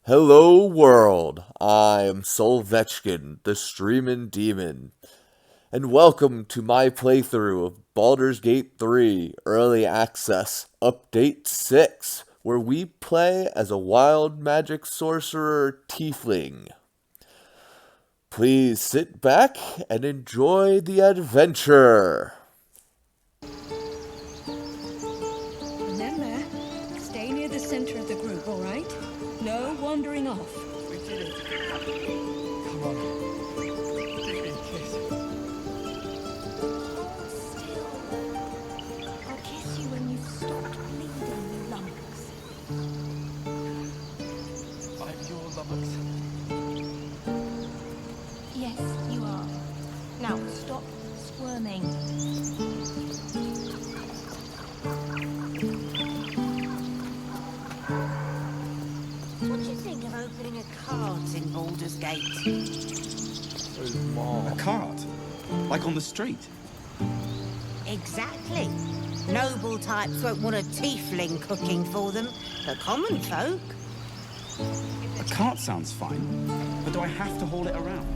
Hello world, I'm Solvechkin, the Streamin' Demon, and welcome to my playthrough of Baldur's Gate 3 Early Access Update 6, where we play as a wild magic sorcerer tiefling. Please sit back and enjoy the adventure. Remember, stay near the center of the group, all right? No wandering off. We did it. Come on. Give me a kiss. Still. I'll kiss you when you've stopped bleeding, you lummox. I'm your lummox. Yes, you are. Now stop squirming. What do you think of opening a cart in Baldur's Gate? A cart? Like on the street? Exactly. Noble types won't want a tiefling cooking for them, but common folk. A cart sounds fine, but do I have to haul it around?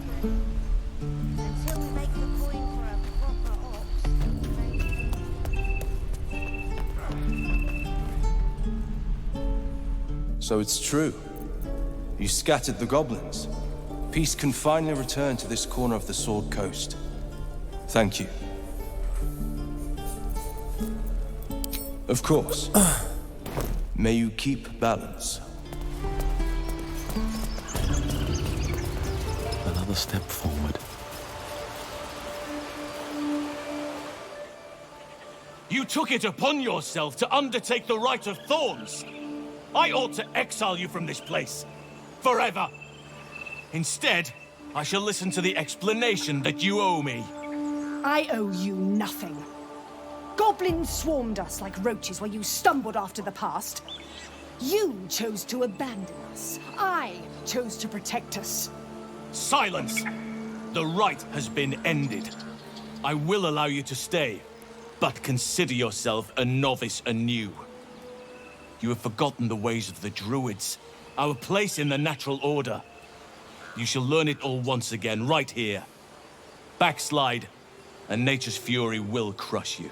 Until we make the point for a proper ops. So it's true. You scattered the goblins. Peace can finally return to this corner of the Sword Coast. Thank you. Of course. May you keep balance. Another step forward. You took it upon yourself to undertake the Rite of Thorns. I ought to exile you from this place. Forever. Instead, I shall listen to the explanation that you owe me. I owe you nothing. Goblins swarmed us like roaches while you stumbled after the past. You chose to abandon us. I chose to protect us. Silence! The rite has been ended. I will allow you to stay, but consider yourself a novice anew. You have forgotten the ways of the Druids, our place in the natural order. You shall learn it all once again, right here. Backslide, and nature's fury will crush you.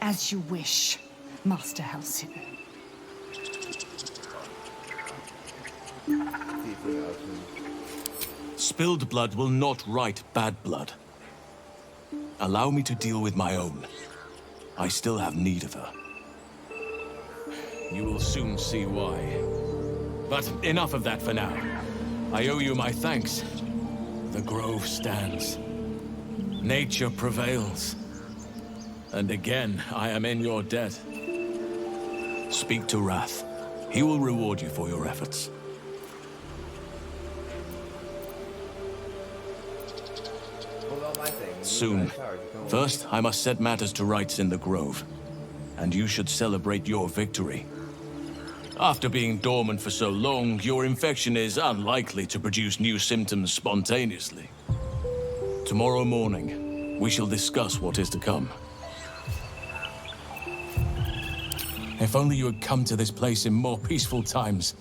As you wish, Master Halsin. Spilled blood will not right bad blood. Allow me to deal with my own. I still have need of her. You will soon see why. But enough of that for now. I owe you my thanks. The grove stands. Nature prevails. And again, I am in your debt. Speak to Wrath. He will reward you for your efforts. Soon. First, I must set matters to rights in the grove. And you should celebrate your victory. After being dormant for so long, your infection is unlikely to produce new symptoms spontaneously. Tomorrow morning, we shall discuss what is to come. If only you had come to this place in more peaceful times,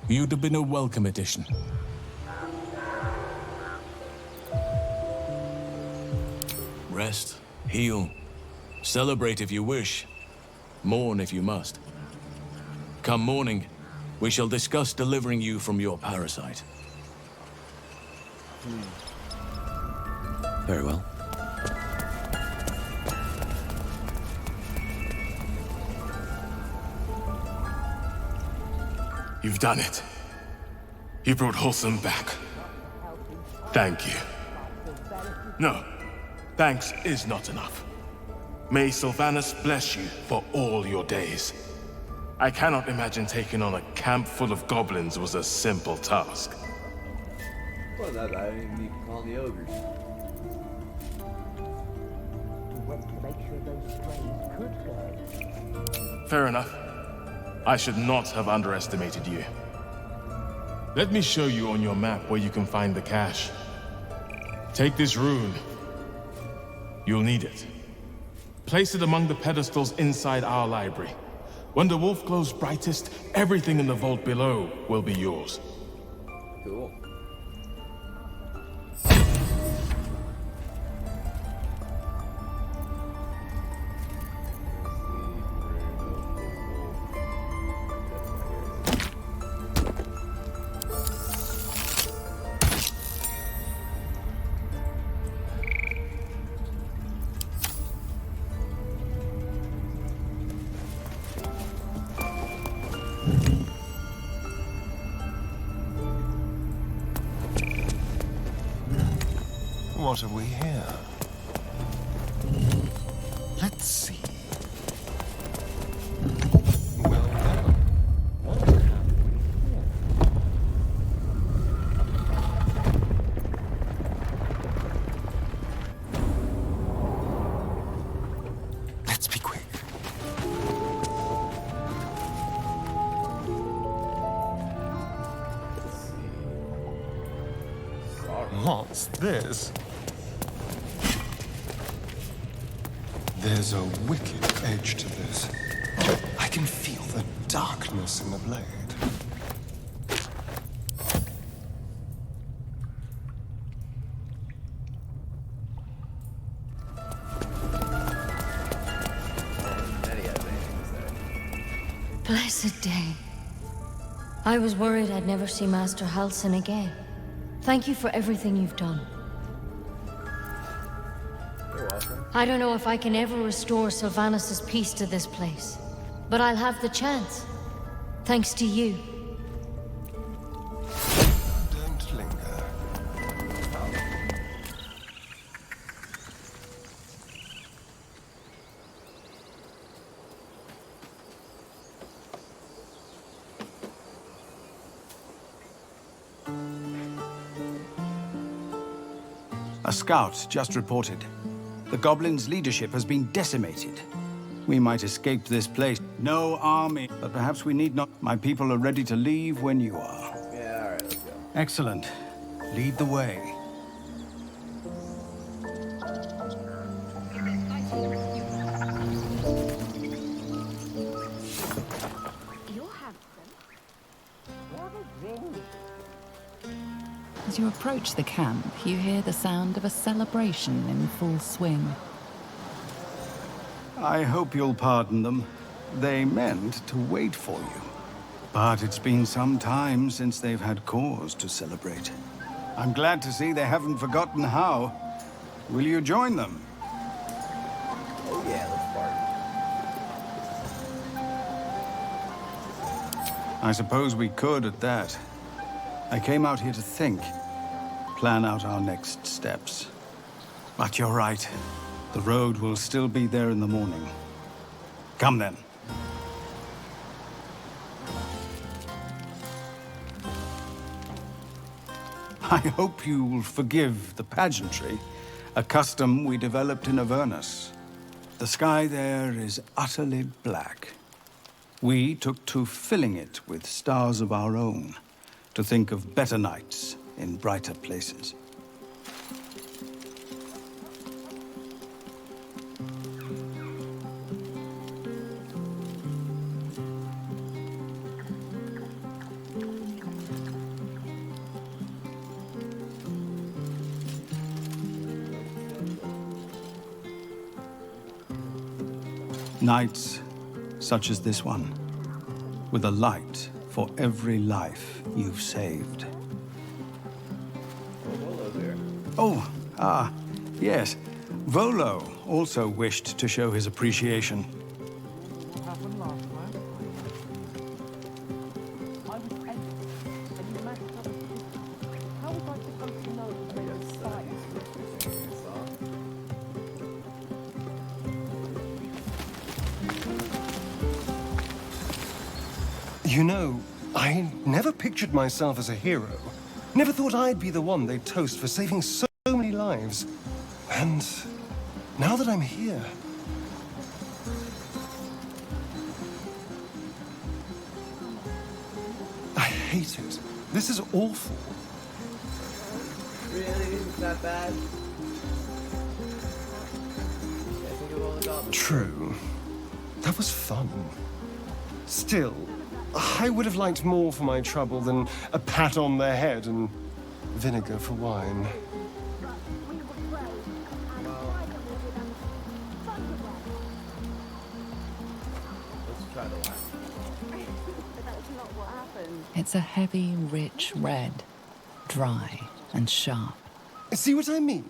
you'd have been a welcome addition. Rest, heal, celebrate if you wish, mourn if you must. Come morning, we shall discuss delivering you from your parasite. Very well. You've done it. You brought Wholesome back. Thank you. No, thanks is not enough. May Sylvanas bless you for all your days. I cannot imagine taking on a camp full of goblins was a simple task. Well, that I didn't even need to call the ogres. Fair enough. I should not have underestimated you. Let me show you on your map where you can find the cache. Take this rune. You'll need it. Place it among the pedestals inside our library. When the wolf glows brightest, everything in the vault below will be yours. Cool. What have we here? Let's see. Well done. Let's be quick. What's this? There's a wicked edge to this. I can feel the darkness in the blade. Blessed day. I was worried I'd never see Master Halsin again. Thank you for everything you've done. You're welcome. I don't know if I can ever restore Sylvanus' peace to this place, but I'll have the chance. Thanks to you. Don't linger. A scout just reported. The goblins' leadership has been decimated. We might escape this place. No army, but perhaps we need not. My people are ready to leave when you are. Yeah, alright, let's go. Excellent. Lead the way. As you approach the camp, you hear the sound of a celebration in full swing. I hope you'll pardon them. They meant to wait for you. But it's been some time since they've had cause to celebrate. I'm glad to see they haven't forgotten how. Will you join them? Oh yeah, let's party. I suppose we could at that. I came out here to think, plan out our next steps. But you're right. The road will still be there in the morning. Come then. I hope you'll forgive the pageantry, a custom we developed in Avernus. The sky there is utterly black. We took to filling it with stars of our own, to think of better nights in brighter places. Nights such as this one, with a light for every life you've saved. Yes. Volo also wished to show his appreciation. What happened last time? I was 8, and you matched up with 50. How was I supposed to know it was made of spice? You know, I never pictured myself as a hero. Never thought I'd be the one they'd toast for saving so many lives. And now that I'm here... I hate it. This is awful. Really? Is that bad? Yeah, think of all the goblins. True. That was fun. Still, I would have liked more for my trouble than a pat on the head and vinegar for wine. It's a heavy, rich red, dry and sharp. See what I mean?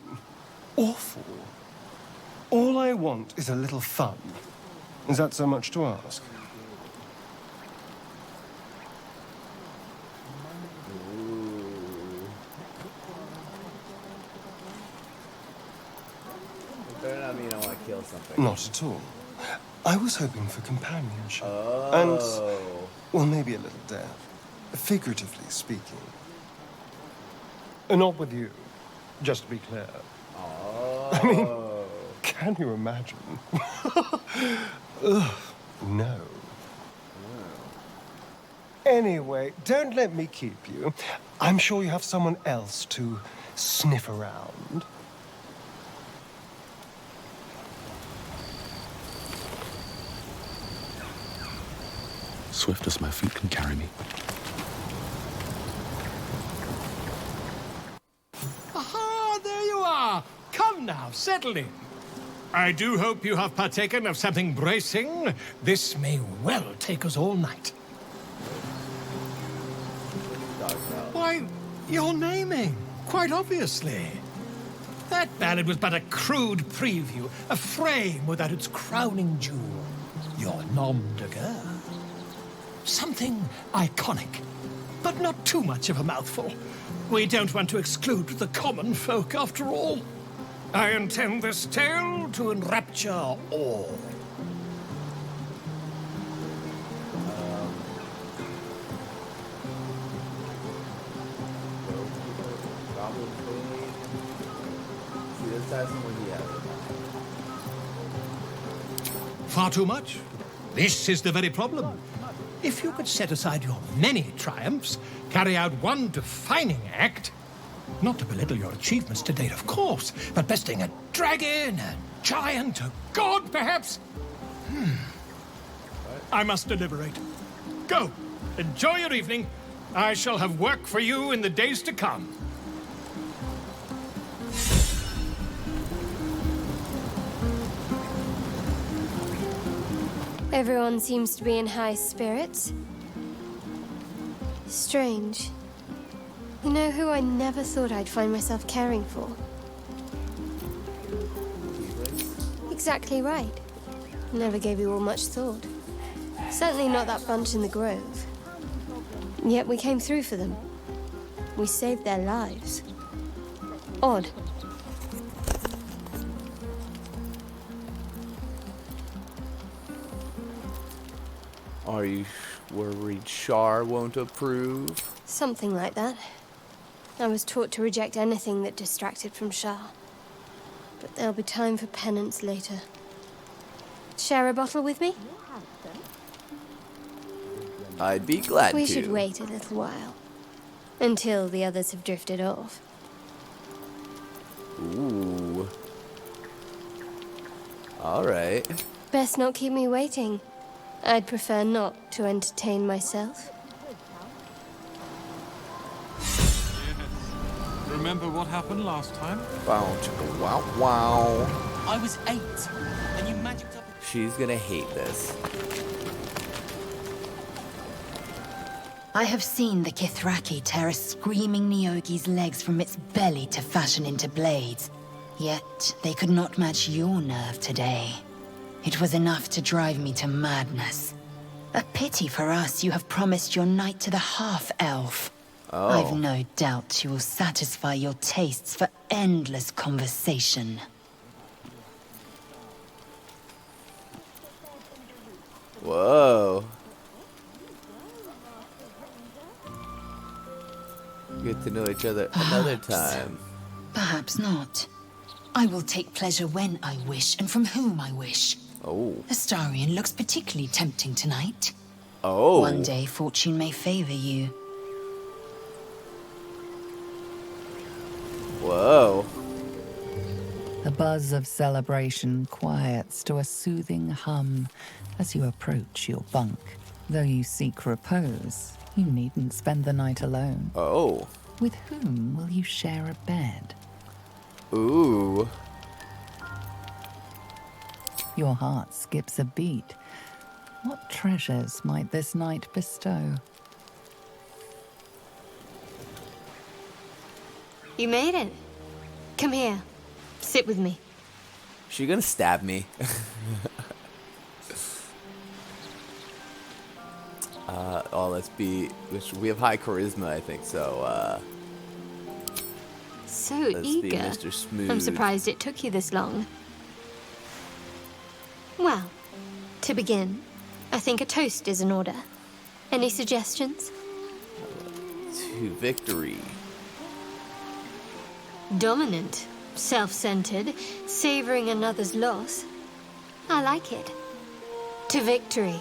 Awful. All I want is a little fun. Is that so much to ask? Better not mean I want to kill something. Not at all. I was hoping for companionship. Oh. And, well, maybe a little death. Figuratively speaking. Not with you, just to be clear. Oh. I mean, can you imagine? Ugh, no. Anyway, don't let me keep you. I'm sure you have someone else to sniff around. Swift as my feet can carry me. Aha, there you are. Come now, settle in. I do hope you have partaken of something bracing. This may well take us all night. Why, you're naming, quite obviously. That ballad was but a crude preview, a frame without its crowning jewel. Your nom de guerre. Something iconic, but not too much of a mouthful. We don't want to exclude the common folk, after all. I intend this tale to enrapture all. Far too much? This is the very problem. If you could set aside your many triumphs, carry out one defining act, not to belittle your achievements to date, of course, but besting a dragon, a giant, a god, perhaps? I must deliberate. Go, enjoy your evening. I shall have work for you in the days to come. Everyone seems to be in high spirits. Strange. You know who I never thought I'd find myself caring for? Exactly right. Never gave you all much thought. Certainly not that bunch in the grove. Yet we came through for them. We saved their lives. Odd. Are you worried Shar won't approve? Something like that. I was taught to reject anything that distracted from Shah. But there'll be time for penance later. Share a bottle with me? I'd be glad to. We should wait a little while. Until the others have drifted off. Ooh. Alright. Best not keep me waiting. I'd prefer not to entertain myself. Remember what happened last time? Wow, chicka, wow, wow. I was 8, and you magicked up. She's gonna hate this. I have seen the Kithraki tear a screaming Nyogi's legs from its belly to fashion into blades. Yet they could not match your nerve today. It was enough to drive me to madness. A pity for us you have promised your knight to the half-elf. Oh. I've no doubt you will satisfy your tastes for endless conversation. Whoa. Get to know each other another time. Perhaps not. I will take pleasure when I wish and from whom I wish. Oh. Astarion looks particularly tempting tonight. Oh. One day fortune may favor you. Whoa. The buzz of celebration quiets to a soothing hum as you approach your bunk. Though you seek repose, you needn't spend the night alone. Oh. With whom will you share a bed? Ooh. Your heart skips a beat. What treasures might this night bestow? You made it. Come here. Sit with me. She gonna stab me? Oh, let's be. We have high charisma, I think. So. So Let's eager. be Mr. Smooth. I'm surprised it took you this long. Well, to begin, I think a toast is in order. Any suggestions? To victory. Dominant, self-centered, savoring another's loss. I like it. To victory.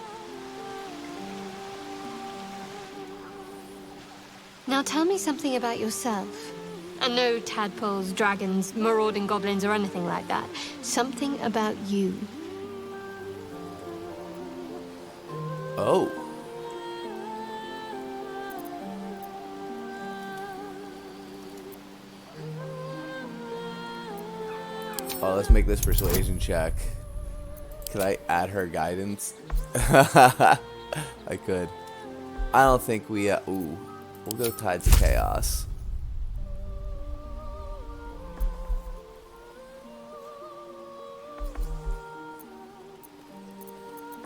Now tell me something about yourself. And no tadpoles, dragons, marauding goblins, or anything like that. Something about you. Oh. Oh, let's make this persuasion check. Could I add her guidance? I could. I don't think we, ooh. We'll go Tides of Chaos.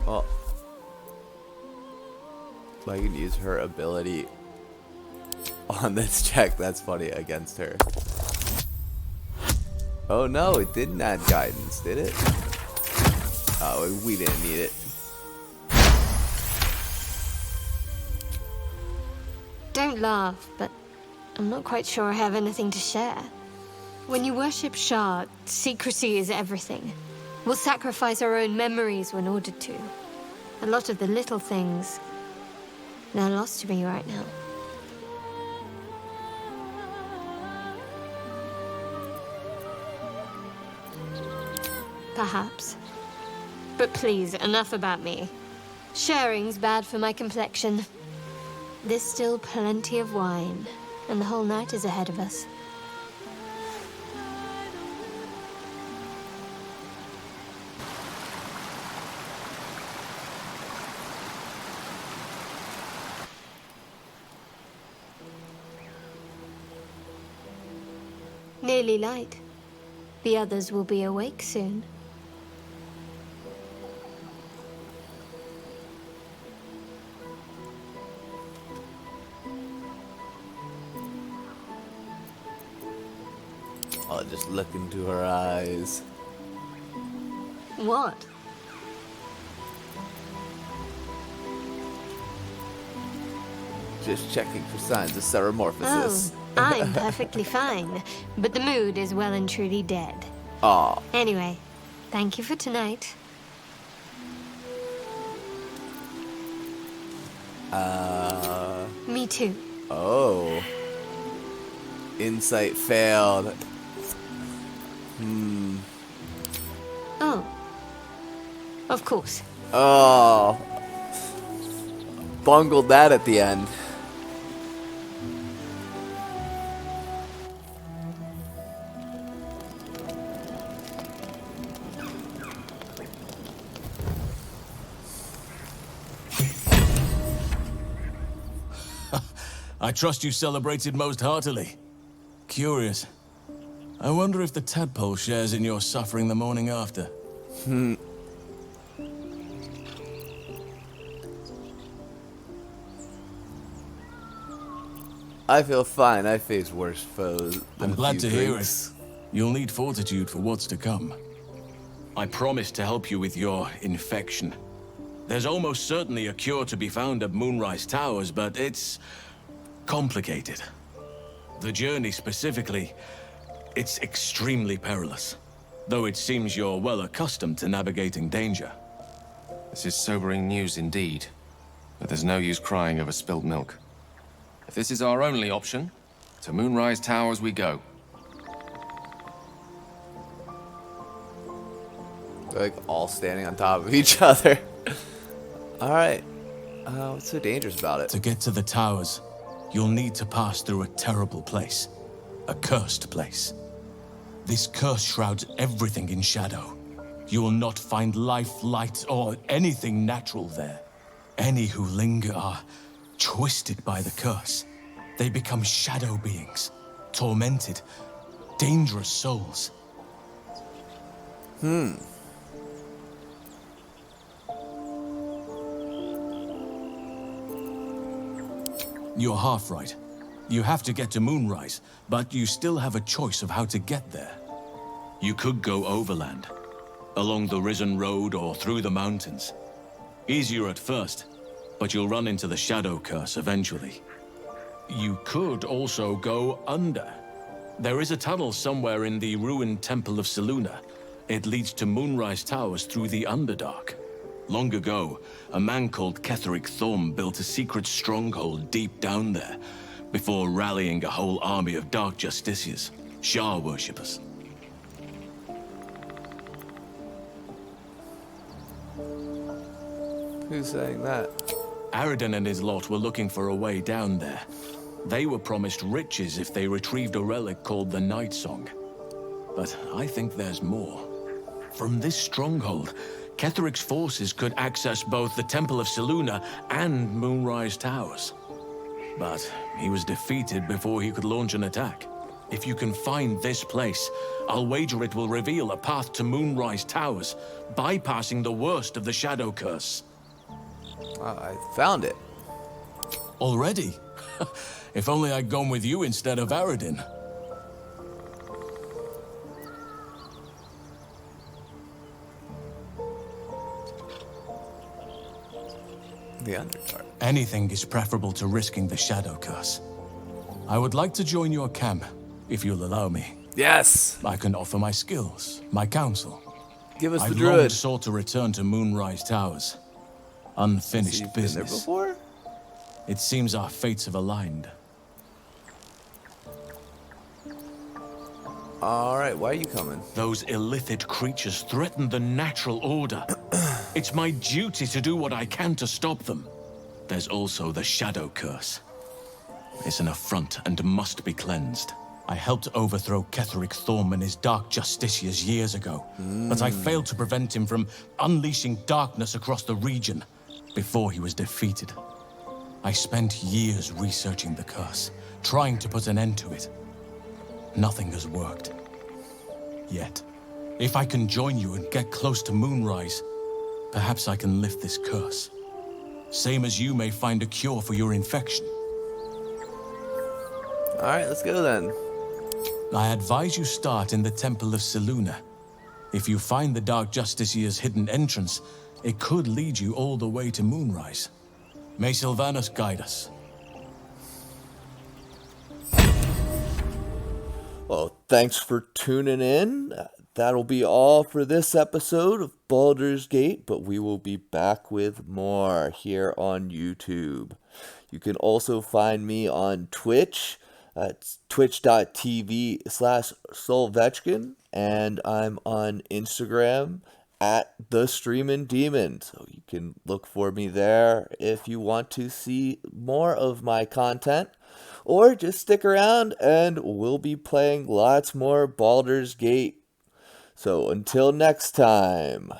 Well, I can use her ability on this check. That's funny, against her. Oh no, it didn't add guidance, did it? Oh, we didn't need it. Don't laugh, but I'm not quite sure I have anything to share. When you worship Shah, secrecy is everything. We'll sacrifice our own memories when ordered to. A lot of the little things, they're lost to me right now. Perhaps. But please, enough about me. Sharing's bad for my complexion. There's still plenty of wine, and the whole night is ahead of us. Nearly light. The others will be awake soon. I'll just look into her eyes. What? Just checking for signs of ceremorphosis. Oh, I'm perfectly fine, but the mood is well and truly dead. Aw. Anyway, thank you for tonight. Me too. Oh. Insight failed. Oh. Of course. Oh. Bungled that at the end. I trust you celebrated most heartily. Curious. I wonder if the tadpole shares in your suffering the morning after. I feel fine. I face worse foes than I'm a glad few to hear drinks. it. You'll need fortitude for what's to come. I promise to help you with your infection. There's almost certainly a cure to be found at Moonrise Towers, but it's complicated. The journey specifically, it's extremely perilous. Though it seems you're well accustomed to navigating danger. This is sobering news indeed. But there's no use crying over spilt milk. If this is our only option, to Moonrise Towers we go. They're like all standing on top of each other. Alright. What's so dangerous about it? To get to the towers, you'll need to pass through a terrible place. A cursed place. This curse shrouds everything in shadow. You will not find life, light, or anything natural there. Any who linger are twisted by the curse. They become shadow beings, tormented, dangerous souls. You're half right. You have to get to Moonrise, but you still have a choice of how to get there. You could go overland, along the Risen Road or through the mountains. Easier at first, but you'll run into the Shadow Curse eventually. You could also go under. There is a tunnel somewhere in the ruined Temple of Selûne. It leads to Moonrise Towers through the Underdark. Long ago, a man called Ketheric Thorm built a secret stronghold deep down there, before rallying a whole army of Dark Justiciars, Shah worshippers. Who's saying that? Aradin and his lot were looking for a way down there. They were promised riches if they retrieved a relic called the Night Song. But I think there's more. From this stronghold, Ketheric's forces could access both the Temple of Selûne and Moonrise Towers. But he was defeated before he could launch an attack. If you can find this place, I'll wager it will reveal a path to Moonrise Towers, bypassing the worst of the Shadow Curse. I found it. Already? If only I'd gone with you instead of Aradin. The Underdark. Anything is preferable to risking the Shadow Curse. I would like to join your camp, if you'll allow me. Yes! I can offer my skills, my counsel. Give us the I've druid. long sought to return to Moonrise Towers. Unfinished You've business. been there before? It seems our fates have aligned. Alright, why are you coming? Those illithid creatures threaten the natural order. It's my duty to do what I can to stop them. There's also the Shadow Curse. It's an affront and must be cleansed. I helped overthrow Ketheric Thorm and his Dark Justiciars years ago, but I failed to prevent him from unleashing darkness across the region before he was defeated. I spent years researching the curse, trying to put an end to it. Nothing has worked. Yet, if I can join you and get close to Moonrise, perhaps I can lift this curse. Same as you may find a cure for your infection. Alright, let's go then. I advise you start in the Temple of Selûne. If you find the Dark Justiciar's hidden entrance, it could lead you all the way to Moonrise. May Sylvanas guide us. Well, thanks for tuning in. That'll be all for this episode of Baldur's Gate, but we will be back with more here on YouTube. You can also find me on Twitch. It's twitch.tv/Solvetchkin, and I'm on Instagram at The Streamin' Demon. So you can look for me there if you want to see more of my content. Or just stick around and we'll be playing lots more Baldur's Gate. So until next time.